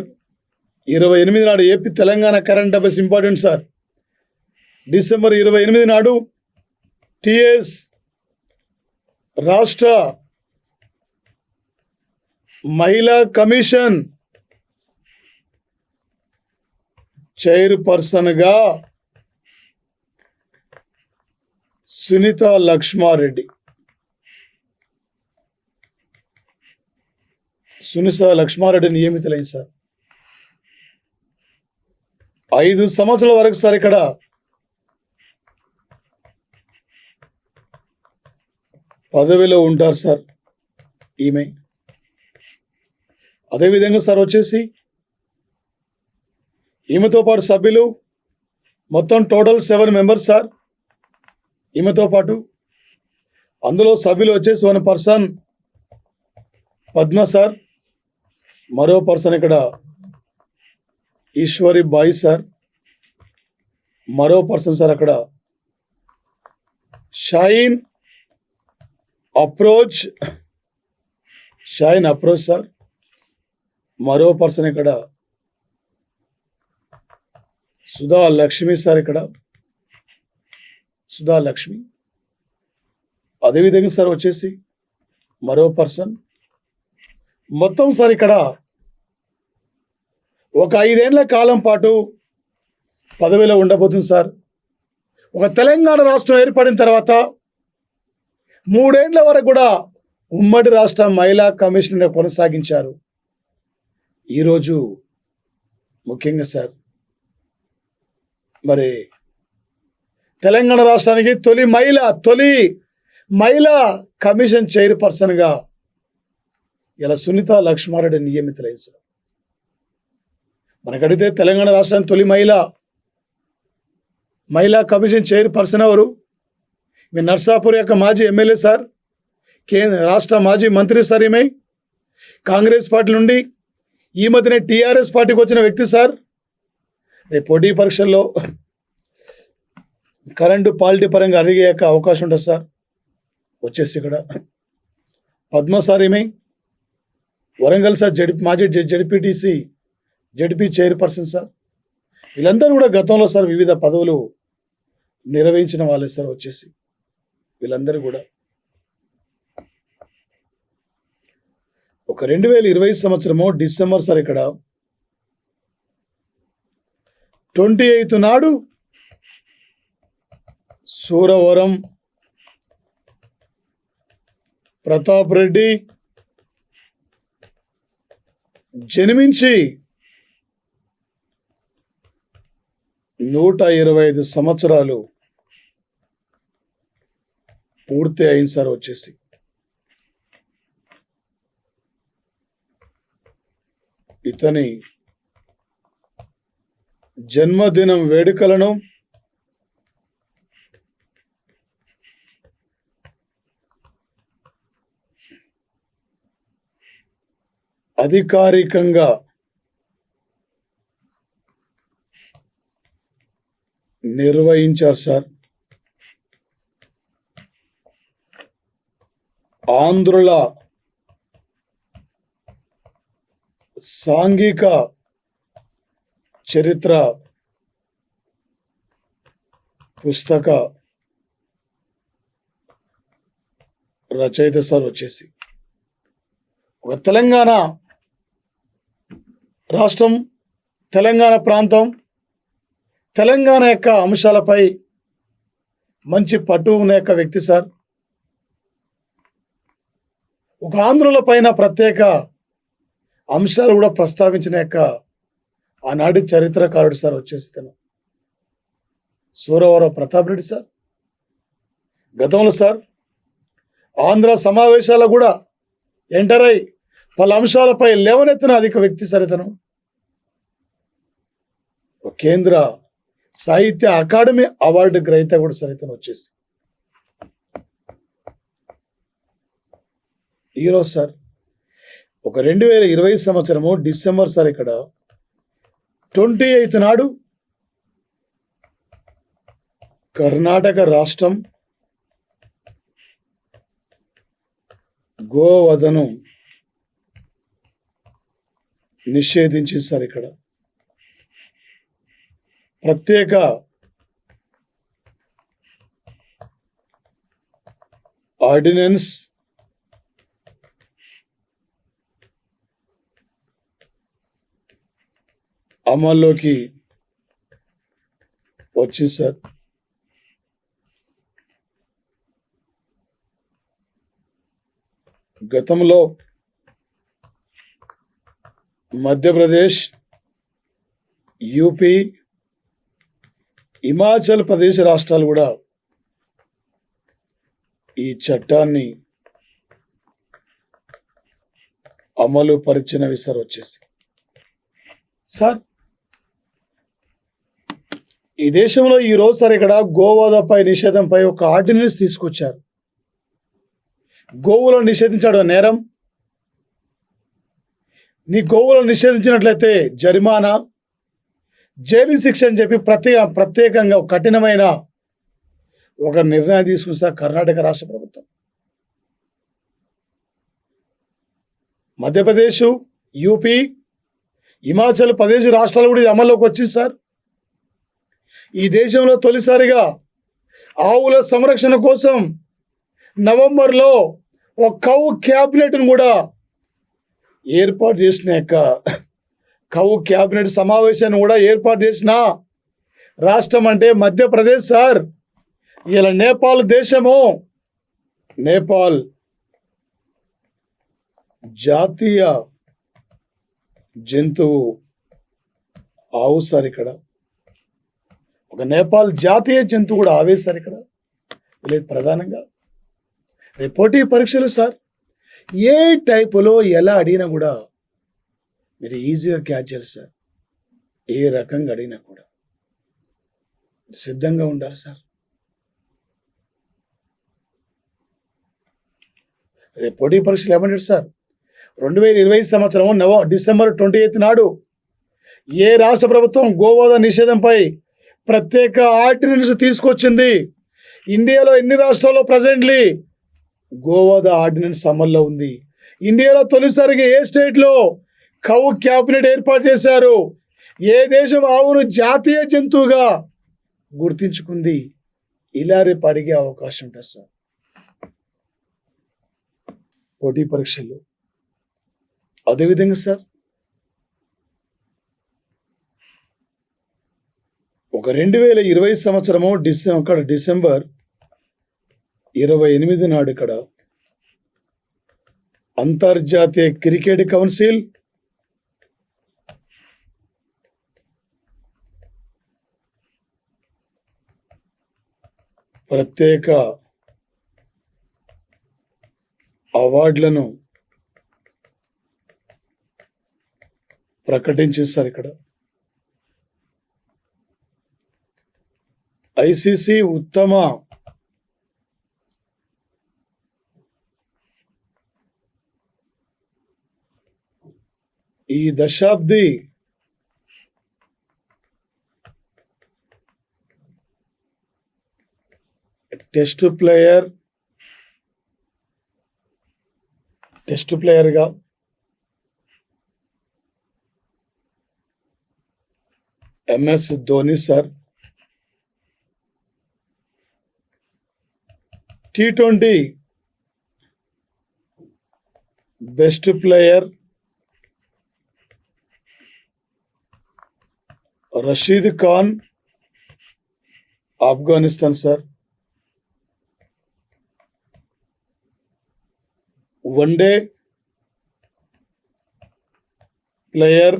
28 నాడు AP Telangana current affairs important sir. December 28 నాడు టిఎస్ రాష్ట్ర మహిళా కమిషన్ చైర్పర్సన్గా సునీత లక్ష్మారెడ్డి సునీత లక్ష్మారెడ్డి నియమితులైంది సార్. 5 సంవత్సరాల వరకు సార్ ఇక్కడ పదవిలో ఉంటారు సార్ ఈమె. అదేవిధంగా సార్ వచ్చేసి ఈమెతో పాటు సభ్యులు మొత్తం టోటల్ 7 మెంబర్స్ సార్ ఈమెతో పాటు. అందులో సభ్యులు వచ్చేసి 1 పర్సన్ పద్మ సార్, మరో పర్సన్ ఇక్కడ ఈశ్వరి బాయ్ సార్, మరో పర్సన్ సార్ అక్కడ షాయిన్ అప్రోచ్ సార్, మరో పర్సన్ ఇక్కడ సుధా లక్ష్మి సార్, ఇక్కడ సుధా లక్ష్మి. అదేవిధంగా సార్ వచ్చేసి మరో పర్సన్. మొత్తం సార్ ఇక్కడ ఒక 5 ఏళ్ల కాలం పాటు పదవిలో ఉండబోతుంది సార్. ఒక తెలంగాణ రాష్ట్రం ఏర్పడిన తర్వాత 3 ఏళ్ల వరకు కూడా ఉమ్మడి రాష్ట్ర మహిళా కమిషన్ కొనసాగించారు. ఈరోజు ముఖ్యంగా సార్ మరి తెలంగాణ రాష్ట్రానికి తొలి మహిళా కమిషన్ చైర్పర్సన్గా ఇలా సునీత లక్ష్మారెడ్డి నియమితులైంది సార్. మనకడిగితే తెలంగాణ రాష్ట్రానికి తొలి మహిళా కమిషన్ చైర్పర్సన్ ఎవరు? మీ నర్సాపూర్ యొక్క మాజీ ఎమ్మెల్యే సార్, రాష్ట్ర మాజీ మంత్రి సార్. ఈమె కాంగ్రెస్ పార్టీ నుండి ఈ మధ్యనే టీఆర్ఎస్ పార్టీకి వచ్చిన వ్యక్తి సార్. రేపు పోటీ పరీక్షల్లో కరెంటు పాలిటీ పరంగా అడిగే అవకాశం ఉంటుంది సార్. వచ్చేసి ఇక్కడ పద్మ సార్ ఈమె వరంగల్ సార్ మాజీ జడ్పీ చైర్పర్సన్ సార్. వీళ్ళందరూ కూడా గతంలో సార్ వివిధ పదవులు నిర్వహించిన వాళ్ళే సార్. వచ్చేసి వీళ్ళందరూ కూడా ఒక 2020 సంవత్సరము డిసెంబర్ సార్ ఇక్కడ 28 నాడు సూరవరం ప్రతాప్ రెడ్డి జన్మించి 125 సంవత్సరాలు పూర్తి అయింది సార్. వచ్చేసి ఇతని జన్మదినం వేడుకలను అధికారికంగా నిర్వహించారు సార్. ఆంధ్రుల సాంఘిక చరిత్ర పుస్తక రచయిత సార్. వచ్చేసి ఒక తెలంగాణ రాష్ట్రం, తెలంగాణ ప్రాంతం, తెలంగాణ యొక్క అంశాలపై మంచి పట్టు ఉన్న యొక్క వ్యక్తి సార్. ఒక ఆంధ్రుల పైన ప్రత్యేక అంశాలు కూడా ప్రస్తావించిన యొక్క ఆనాటి చరిత్రకారుడు సార్. వచ్చేసి తను సూరవరం ప్రతాప్ రెడ్డి సార్. గతంలో సార్ ఆంధ్ర సమావేశాల్లో కూడా ఎంటర్ అయి పలు అంశాలపై లేవనెత్తిన అధిక వ్యక్తి సార్ ఇతను. కేంద్ర సాహిత్య అకాడమీ అవార్డు గ్రహీత కూడా సార్ ఇతను. వచ్చేసి ఈరోజు సార్ ఒక 2020 సంవత్సరము డిసెంబర్ సార్ ఇక్కడ 28 నాడు కర్ణాటక రాష్ట్రం గోవధను నిషేధించింది సార్. ఇక్కడ ప్రత్యేక ఆర్డినెన్స్ అమల్లోకి వచ్చింది సార్. గతంలో మధ్యప్రదేశ్, యూపీ, హిమాచల్ ప్రదేశ్ రాష్ట్రాలు కూడా ఈ చట్టాన్ని అమలు పరిచినవి సార్ వచ్చేసి. సార్ ఈ దేశంలో ఈరోజు సార్ ఇక్కడ గోవధపై నిషేధంపై ఒక ఆర్డినెన్స్ తీసుకొచ్చారు. గోవులను నిషేధించడం నేరం. నీ గోవులను నిషేధించినట్లయితే జరిమానా, జైలు శిక్ష అని చెప్పి ప్రత్యేకంగా కఠినమైన ఒక నిర్ణయం తీసుకుని సార్ కర్ణాటక రాష్ట్ర ప్రభుత్వం. మధ్యప్రదేశ్, యూపీ, హిమాచల్ ప్రదేశ్ రాష్ట్రాలు కూడా ఇది అమల్లోకి వచ్చింది సార్. ఈ దేశంలో తొలిసారిగా ఆవుల సంరక్షణ కోసం నవంబర్లో ఒక కౌ క్యాబినెట్ను కూడా ఏర్పాటు చేసిన కౌ క్యాబినెట్ సమావేశాన్ని కూడా ఏర్పాటు చేసిన రాష్ట్రం అంటే మధ్యప్రదేశ్ సార్. ఇలా నేపాల్ దేశము, నేపాల్ జాతీయ జంతువు ఆవు సార్. ఇక్కడ ఒక నేపాల్ జాతీయ జంతువు కూడా ఆవే సార్. ఇక్కడ లేదు ప్రధానంగా రేపు పోటీ పరీక్షలు సార్. ఏ టైపులో ఎలా అడిగినా కూడా మీరు ఈజీగా క్యాచ్ చేయాలి సార్. ఏ రకంగా అడిగినా కూడా సిద్ధంగా ఉండాలి సార్. రేపు పోటీ పరీక్షలు ఏమంటారు సార్? 2020 సంవత్సరం డిసెంబర్ 28 నాడు ఏ రాష్ట్ర ప్రభుత్వం గోవధ నిషేధంపై ప్రత్యేక ఆర్డినెన్స్ తీసుకొచ్చింది? ఇండియాలో ఎన్ని రాష్ట్రాల్లో ప్రజెంట్లీ గోవధ ఆర్డినెన్స్ అమల్లో ఉంది? ఇండియాలో తొలిసారిగా ఏ స్టేట్లో కౌ క్యాబినెట్ ఏర్పాటు చేశారు? ఏ దేశం ఆవును జాతీయ జంతువుగా గుర్తించుకుంది? ఇలా రేపు అడిగే అవకాశం ఉంటుంది సార్ పోటీ పరీక్షల్లో. అదేవిధంగా సార్ ఒక 2020 సంవత్సరము డిసెంబర్ 28 నాడు ఇక్కడ అంతర్జాతీయ క్రికెట్ కౌన్సిల్ ప్రత్యేక అవార్డులను ప్రకటించేశారు. ఇక్కడ ఐసీసీ ఉత్తమ ఈ దశాబ్ది టెస్ట్ ప్లేయర్గా MS Dhoni sir. T20 best player Rashid Khan Afghanistan sir. One day player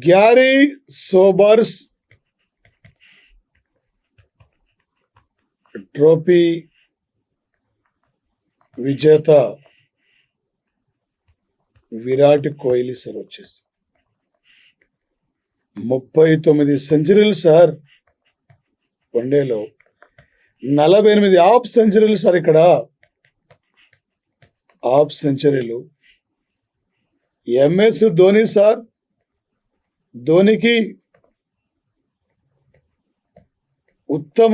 Garry Sobers trophy విజేత విరాట్ కోహ్లీ సార్ వచ్చేసి 39 సెంచరీలు సార్. వన్డేలో 48 ఆఫ్ సెంచరీలు సార్. ఇక్కడ ఆఫ్ సెంచరీలు ఎంఎస్ ధోని సార్. ధోనికి ఉత్తమ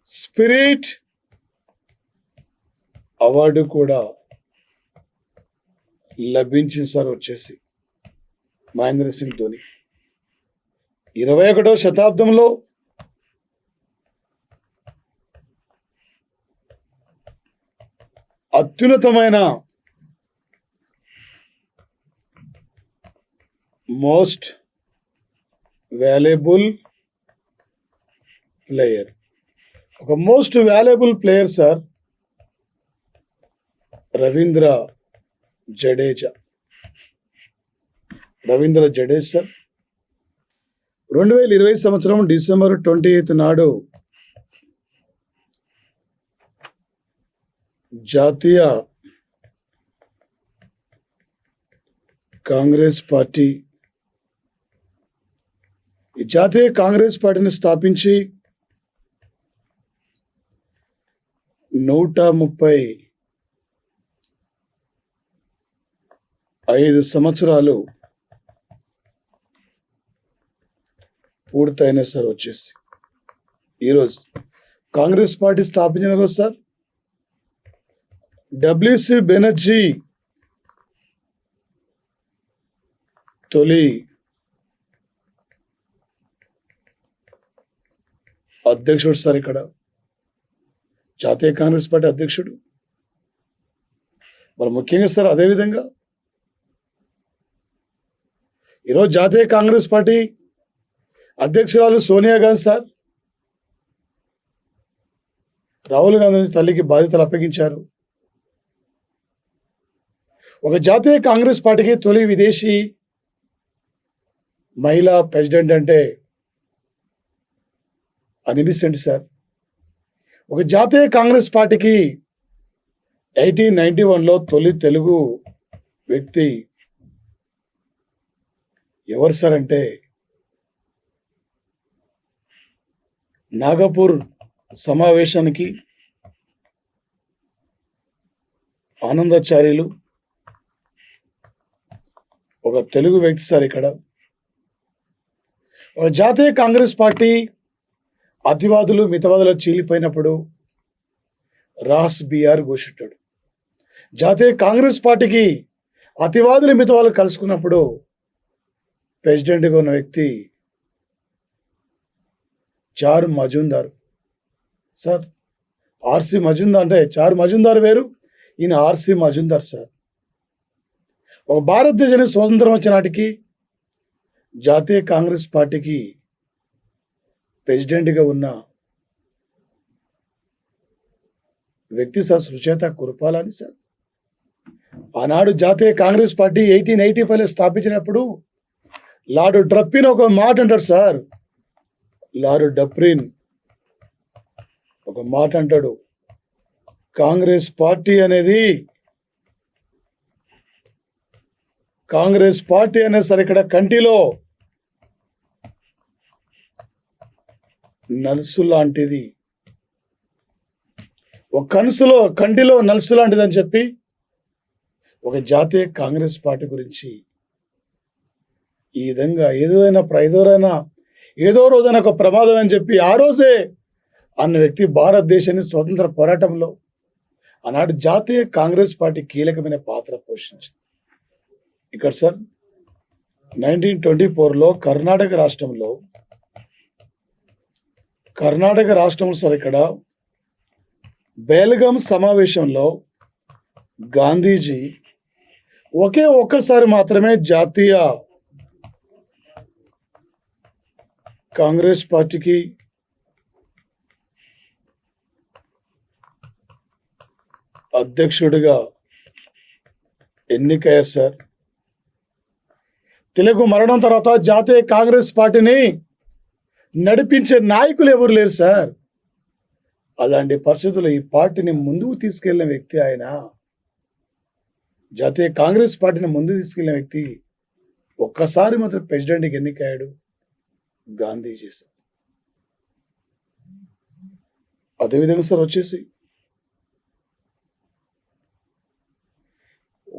స్పిరిట్ అవార్డు కూడా లభించింది సార్ వచ్చేసి మహేంద్ర సింగ్ ధోని. 21వ శతాబ్దంలో అత్యున్నతమైన మోస్ట్ వాల్యుబుల్ ప్లేయర్, ఒక most valuable player sir Ravindra Jadeja. Ravindra Jadeja 2020 సంవత్సరం డిసెంబర్ 28 నాడు జాతీయ కాంగ్రెస్ పార్టీ ఈ జాతీయ కాంగ్రెస్ పార్టీని స్థాపించి 135 సంవత్సరాలు పూర్తయినా సార్ వచ్చేసి ఈరోజు కాంగ్రెస్ పార్టీ స్థాపించిన రోజు సార్ డబ్ల్యూసి బెనర్జీ తొలి అధ్యక్షుడు సార్ ఇక్కడ జాతీయ కాంగ్రెస్ పార్టీ అధ్యక్షుడు. మరి ముఖ్యంగా సార్ అదేవిధంగా ఈరోజు జాతీయ కాంగ్రెస్ పార్టీ అధ్యక్షురాలు సోనియా గాంధీ సార్ రాహుల్ గాంధీ తల్లికి బాధ్యతలు అప్పగించారు. ఒక జాతీయ కాంగ్రెస్ పార్టీకి తొలి విదేశీ మహిళా ప్రెసిడెంట్ అంటే అనిబిసెంట్ సార్. ఒక జాతీయ కాంగ్రెస్ పార్టీకి 1891లో తొలి తెలుగు వ్యక్తి ఎవరు సార్ అంటే నాగపూర్ సమావేశానికి ఆనందాచార్యులు ఒక తెలుగు వ్యక్తి సార్. ఇక్కడ ఒక జాతీయ కాంగ్రెస్ పార్టీ అతివాదులు మితవాదులు చీలిపోయినప్పుడు రాస్ బిఆర్ ఘోషించాడు. జాతీయ కాంగ్రెస్ పార్టీకి అతివాదులు మితవాదులు కలుసుకున్నప్పుడు ప్రెసిడెంట్గా ఉన్న వ్యక్తి చారు మజుందార్ సార్. ఆర్సి మజుందార్ అంటే చారు మజుందార్ వేరు, ఈయన ఆర్సి మజుందార్ సార్. ఒక భారతదేశానికి స్వాతంత్రం వచ్చిన నాటికి జాతీయ కాంగ్రెస్ పార్టీకి ప్రెసిడెంట్గా ఉన్న వ్యక్తి సార్ సుచేత కురపాలని సార్. ఆనాడు జాతీయ కాంగ్రెస్ పార్టీ 1885లో స్థాపించినప్పుడు లార్డ్ డ్రప్పిన్ ఒక మాట అంటాడు సార్. లార్డ్ డప్రిన్ ఒక మాట అంటాడు, కాంగ్రెస్ పార్టీ అనేది సార్ ఇక్కడ కంటిలో నలుసు లాంటిది, ఒక కంటిలో నలుసు లాంటిది అని చెప్పి ఒక జాతీయ కాంగ్రెస్ పార్టీ గురించి ఈ విధంగా ఏదో రోజైనా ఒక ప్రమాదం అని చెప్పి ఆ రోజే అన్న వ్యక్తి భారతదేశాన్ని స్వతంత్ర పోరాటంలో ఆనాడు జాతీయ కాంగ్రెస్ పార్టీ కీలకమైన పాత్ర పోషించింది. ఇక్కడ సార్ 1924లో కర్ణాటక రాష్ట్రంలో సార్ ఇక్కడ బెల్గాం సమావేశంలో గాంధీజీ ఒక్కసారి మాత్రమే జాతీయ కాంగ్రెస్ పార్టీకి అధ్యక్షుడిగా ఎన్నికయ్యారు సార్. తెలుగు మరణం తర్వాత జాతీయ కాంగ్రెస్ పార్టీని నడిపించే నాయకులు ఎవరు లేరు సార్. అలాంటి పరిస్థితుల్లో ఈ పార్టీని ముందుకు తీసుకెళ్లిన వ్యక్తి ఆయన. జాతీయ కాంగ్రెస్ పార్టీని ముందుకు తీసుకెళ్లిన వ్యక్తి ఒక్కసారి మాత్రం ప్రెసిడెంట్కి ఎన్నికయ్యాడు గాంధీజీ సార్. అదేవిధంగా సార్ వచ్చేసి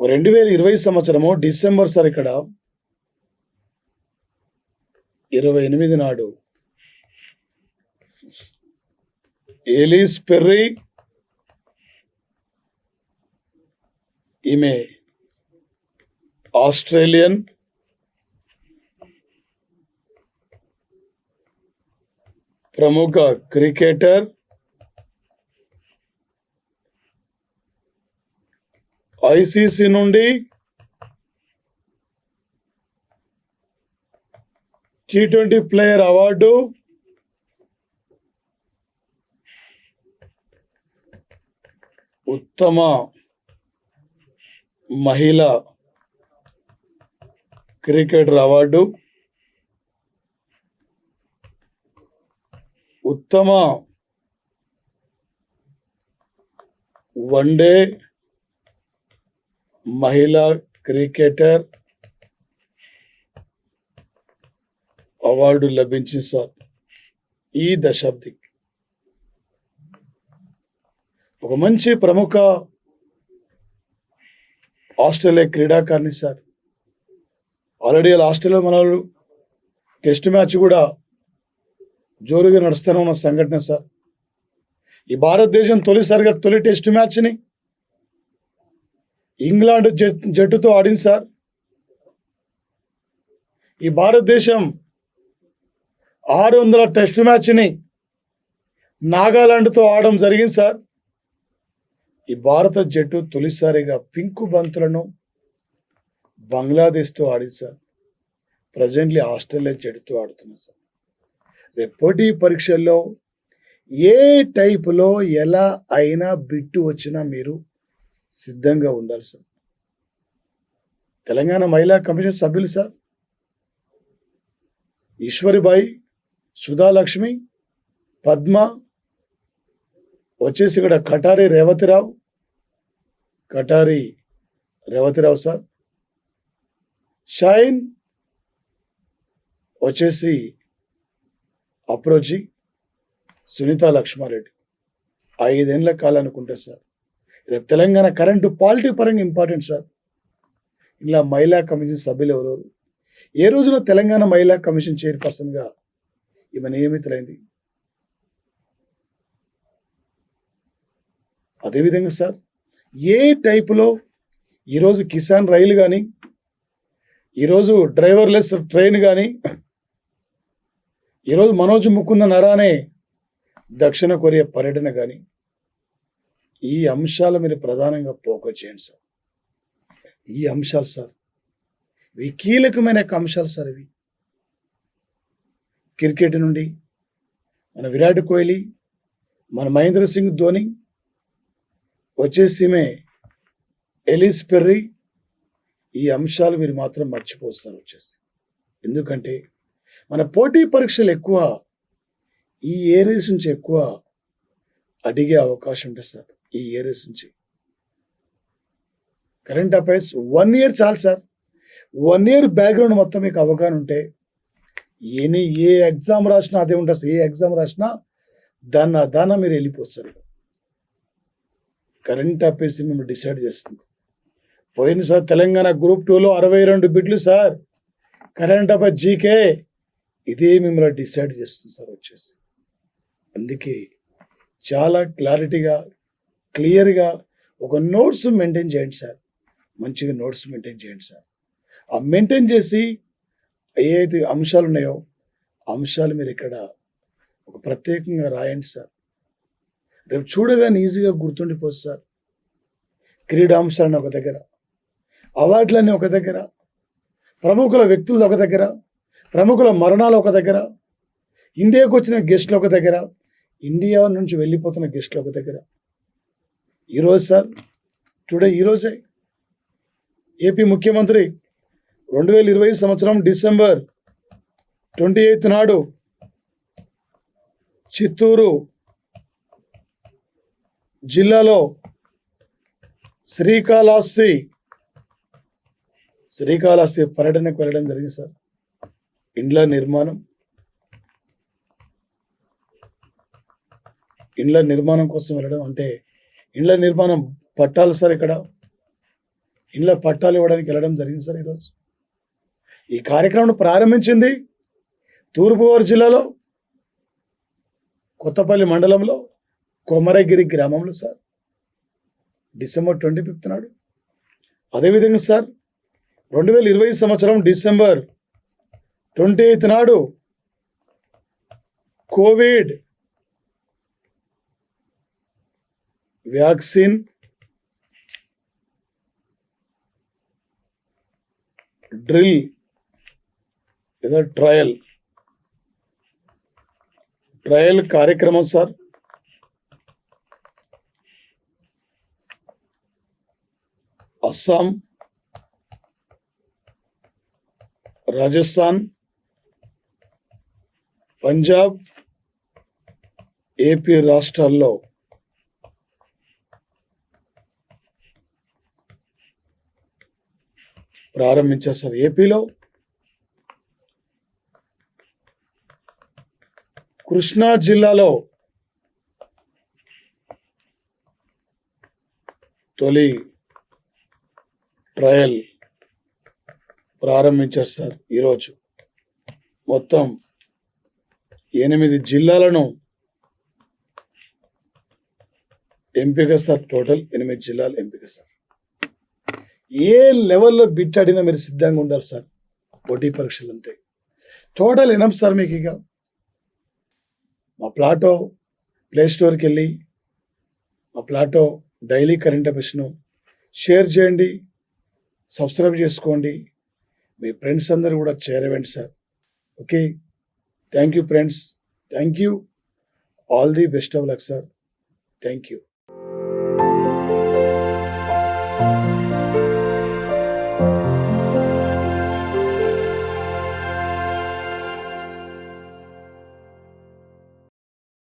2020 సంవత్సరము డిసెంబర్ సార్ ఇక్కడ 28 నాడు ఎలిస్ పెర్రీ ఈమె ఆస్ట్రేలియన్ ప్రముఖ క్రికెటర్, ఐసీసీ నుండి T20 ప్లేయర్ అవార్డు, ఉత్తమ మహిళా క్రికెటర్ అవార్డు, ఉత్తమ వన్డే మహిళా క్రికెటర్ అవార్డు లభించింది సార్ ఈ దశాబ్దికి. ఒక మంచి ప్రముఖ ఆస్ట్రేలియా క్రీడాకారిణి సార్. ఆల్రెడీ ఆస్ట్రేలియా మన టెస్ట్ మ్యాచ్ కూడా జోరుగా నడుస్తూనే ఉన్న సంఘటన సార్. ఈ భారతదేశం తొలి టెస్ట్ మ్యాచ్ని ఇంగ్లాండ్ జట్టుతో ఆడింది సార్. ఈ భారతదేశం 600 టెస్ట్ మ్యాచ్ని నాగాలాండ్తో ఆడడం జరిగింది సార్. ఈ భారత జట్టు తొలిసారిగా పింకు బంతులను బంగ్లాదేశ్తో ఆడింది సార్. ప్రజెంట్లీ ఆస్ట్రేలియా జట్టుతో ఆడుతుంది సార్. రేపు పోటీ పరీక్షల్లో ఏ టైపులో ఎలా అయినా బిట్టు వచ్చినా మీరు సిద్ధంగా ఉండాలి సార్. తెలంగాణ మహిళా కమిషన్ సభ్యులు సార్ ఈశ్వరిబాయి, సుధాలక్ష్మి, పద్మ, వచ్చేసి ఇక్కడ కటారి రేవతిరావు సార్, షైన్ వచ్చేసి అప్రోచి, సునీత లక్ష్మారెడ్డి. 5 ఏళ్ల కాలం అనుకుంటే సార్. రేపు తెలంగాణ కరెంటు పాలిటీ పరంగా ఇంపార్టెంట్ సార్. ఇలా మహిళా కమిషన్ సభ్యులు ఎవరెవరు, ఏ రోజున తెలంగాణ మహిళా కమిషన్ చైర్పర్సన్గా ఈమె నియమితులైంది. అదేవిధంగా సార్ ఏ టైపులో ఈరోజు కిసాన్ రైలు కానీ, ఈరోజు డ్రైవర్లెస్ ట్రైన్ కానీ, ఈరోజు మనోజ్ ముకుంద నరానే దక్షిణ కొరియా పర్యటన కానీ, ఈ అంశాల మీరు ప్రధానంగా ఫోకస్ చేయండి సార్. ఈ అంశాలు సార్ ఇవి కీలకమైన అంశాలు సార్. ఇవి క్రికెట్ నుండి మన విరాట్ కోహ్లీ, మన మహేంద్ర సింగ్ ధోని, వచ్చేసి ఎలిస్ పెర్రీ, ఈ అంశాలు మీరు మాత్రం మర్చిపోస్తారు వచ్చేసి. ఎందుకంటే మన పోటీ పరీక్షలు ఎక్కువ ఈ ఏరియాస్ నుంచి ఎక్కువ అడిగే అవకాశం ఉంటుంది సార్. ఈ ఏరియాస్ నుంచి కరెంట్ అఫైర్స్ 1 ఇయర్ చాలు సార్. 1 ఇయర్ బ్యాక్గ్రౌండ్ మొత్తం మీకు అవగాహన ఉంటే ఏ ఎగ్జామ్ రాసినా అదే ఉంటుంది సార్. ఏ ఎగ్జామ్ రాసినా దాన్ని మీరు వెళ్ళిపోవచ్చు సార్. కరెంట్ అఫైర్స్ మేము డిసైడ్ చేస్తుంది. పోయినసారి తెలంగాణ గ్రూప్ 2లో 62 బిట్లు సార్. కరెంట్ అఫైర్స్ జీకే ఇదే మిమ్మల్ని డిసైడ్ చేస్తుంది సార్ వచ్చేసి. అందుకే చాలా క్లియర్గా ఒక నోట్స్ మెయింటైన్ చేయండి సార్. మంచిగా నోట్స్ మెయింటైన్ చేయండి సార్. ఆ మెయింటైన్ చేసి ఏదైతే అంశాలు ఉన్నాయో అంశాలు మీరు ఇక్కడ ఒక ప్రత్యేకంగా రాయండి సార్. రేపు చూడగానే ఈజీగా గుర్తుండిపోతుంది సార్. క్రీడాంశాలను ఒక దగ్గర, అవార్డులన్నీ ఒక దగ్గర, ప్రముఖుల వ్యక్తులు ఒక దగ్గర, ప్రముఖుల మరణాలు ఒక దగ్గర, ఇండియాకు వచ్చిన గెస్టులు ఒక దగ్గర, ఇండియా నుంచి వెళ్ళిపోతున్న గెస్టులు ఒక దగ్గర. ఈరోజు సార్ ఈరోజే ఏపీ ముఖ్యమంత్రి 2020 సంవత్సరం డిసెంబర్ 28 నాడు చిత్తూరు జిల్లాలో శ్రీకాళహస్తి పర్యటనకు వెళ్ళడం జరిగింది సార్. ఇండ్ల నిర్మాణం కోసం వెళ్ళడం అంటే ఇండ్ల నిర్మాణం పట్టాలు సార్. ఇక్కడ ఇండ్ల పట్టాలు ఇవ్వడానికి వెళ్ళడం జరిగింది సార్. ఈరోజు ఈ కార్యక్రమం ప్రారంభించింది తూర్పుగోదావరి జిల్లాలో కొత్తపల్లి మండలంలో కొమరగిరి గ్రామంలో సార్ డిసెంబర్ 25 నాడు. అదేవిధంగా సార్ 2020 సంవత్సరం డిసెంబర్ 28 నాడు కోవిడ్ వ్యాక్సిన్ డ్రిల్ లేదా ట్రయల్ కార్యక్రమం సార్. అస్సాం, రాజస్థాన్, పంజాబ్, ఏపీ రాష్ట్రాల్లో ప్రారంభించారు సార్. ఏపీలో కృష్ణా జిల్లాలో తొలి ట్రయల్ ప్రారంభించారు సార్. ఈరోజు మొత్తం 8 జిల్లాలను ఎంపిక సార్. టోటల్ 8 జిల్లాలు ఎంపిక సార్. ఏ లెవెల్లో బిట్ అడిగినా మీరు సిద్ధంగా ఉండాలి సార్. పోటీ పరీక్షలు అంతే. Total enough sir. మీకు ఇక మా ప్లాటో ప్లే స్టోర్కి వెళ్ళి మా ప్లాటో డైలీ కరెంట్ అఫైర్స్ను షేర్ చేయండి, సబ్స్క్రైబ్ చేసుకోండి, మీ ఫ్రెండ్స్ అందరూ కూడా చేరవేండి sir. Okay, thank you friends, thank you, all the best of luck sir. Thank you.